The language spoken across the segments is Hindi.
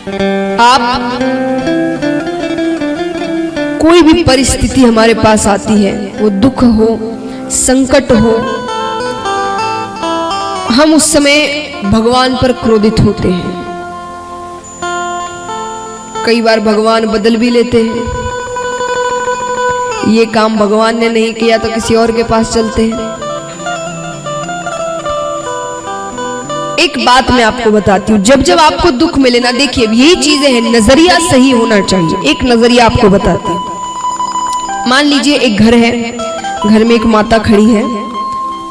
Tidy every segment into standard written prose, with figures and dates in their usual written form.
आप कोई भी परिस्थिति हमारे पास आती है, वो दुख हो, संकट हो, हम उस समय भगवान पर क्रोधित होते हैं। कई बार भगवान बदल भी लेते हैं। ये काम भगवान ने नहीं किया तो किसी और के पास चलते हैं। एक बात मैं आपको बताती हूँ, जब जब आपको दुख मिले ना, देखिए यही चीजें हैं, नजरिया सही होना चाहिए। एक नजरिया आपको बताती हूँ। मान लीजिए एक घर है, घर में एक माता खड़ी है,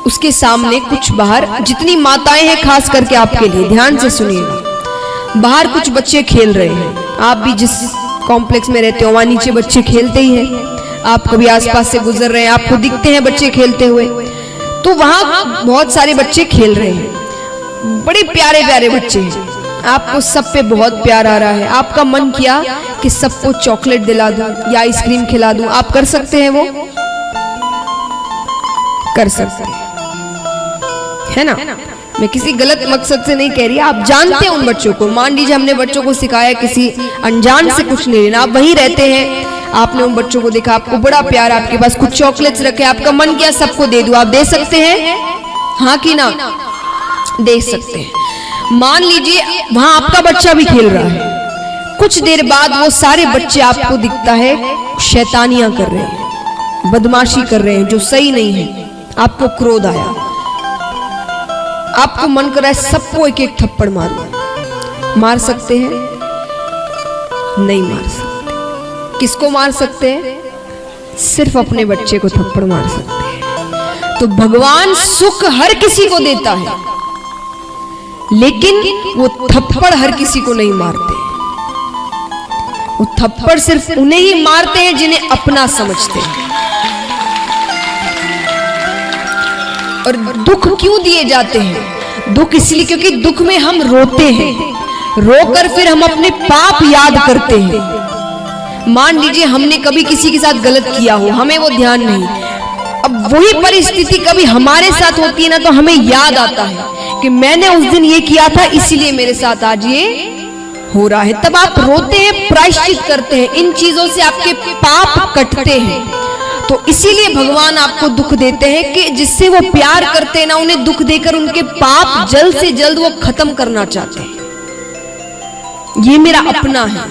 उसके सामने कुछ बाहर, जितनी माताएं हैं खास करके आपके लिए ध्यान से सुनिएगा, बाहर कुछ बच्चे खेल रहे हैं। आप भी जिस कॉम्प्लेक्स में रहते हो वहां नीचे बच्चे खेलते ही हैं। आप कभी आसपास से गुजर रहे हैं, आपको दिखते हैं बच्चे खेलते हुए, तो वहां बहुत सारे बच्चे खेल रहे हैं, बड़े प्यारे प्यारे बच्चे हैं। आपको सब पे बहुत प्यार आ रहा है, आपका मन किया कि सबको चॉकलेट दिला दूं या आइसक्रीम खिला दूं। आप कर सकते हैं, वो कर सकते हैं, है ना? मैं किसी गलत मकसद से नहीं कह रही, आप जानते हैं उन बच्चों को। मान लीजिए हमने बच्चों को सिखाया, किसी अनजान से कुछ नहीं लेना, आप वहीं रहते हैं, आपने उन बच्चों को देखा, आपको बड़ा प्यार, आपके पास कुछ चॉकलेट्स रखे, आपका मन किया सबको दे दूं। आप दे सकते हैं, हाँ कि ना? दे सकते हैं। मान लीजिए वहां आपका बच्चा भी खेल रहा है, कुछ देर बाद वो सारे बच्चे आपको दिखता है शैतानियां कर रहे हैं, बदमाशी कर रहे हैं, जो सही नहीं है। आपको क्रोध आया, आपको मन कर रहा है सबको एक एक थप्पड़ मारो। मार सकते हैं? नहीं मार सकते। किसको मार सकते हैं? सिर्फ अपने बच्चे को थप्पड़ मार सकते हैं। तो भगवान सुख हर किसी को देता है, लेकिन वो थप्पड़ हर किसी को नहीं मारते। वो थप्पड़ सिर्फ उन्हें ही मारते हैं जिन्हें अपना समझते हैं। और दुख क्यों दिए जाते हैं? दुख इसलिए क्योंकि दुख में हम रोते हैं, रोकर फिर हम अपने पाप याद करते हैं। मान लीजिए हमने कभी किसी के साथ गलत किया हो, हमें वो ध्यान नहीं, अब वही परिस्थिति कभी हमारे साथ होती है ना, तो हमें याद आता है कि मैंने उस दिन ये किया था, इसीलिए मेरे साथ आज ये हो रहा है। तब आप रोते हैं, प्रायश्चित करते हैं, इन चीजों से आपके पाप कटते हैं। तो इसीलिए भगवान आपको दुख देते हैं कि जिससे वो प्यार करते हैं ना, उन्हें दुख देकर उनके पाप जल्द से जल्द वो खत्म करना चाहते हैं। ये मेरा अपना है।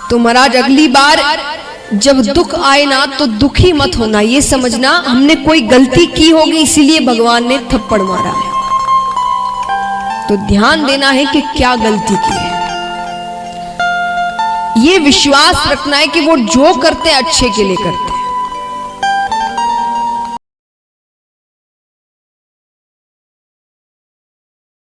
तो महाराज अगली बार जब दुख आए ना, तो दुखी मत होना, ये समझना हमने कोई गलती की होगी इसीलिए भगवान ने थप्पड़ मारा है। तो ध्यान देना है कि क्या गलती की है। ये विश्वास रखना है कि वो जो करते हैं अच्छे के लिए करते हैं।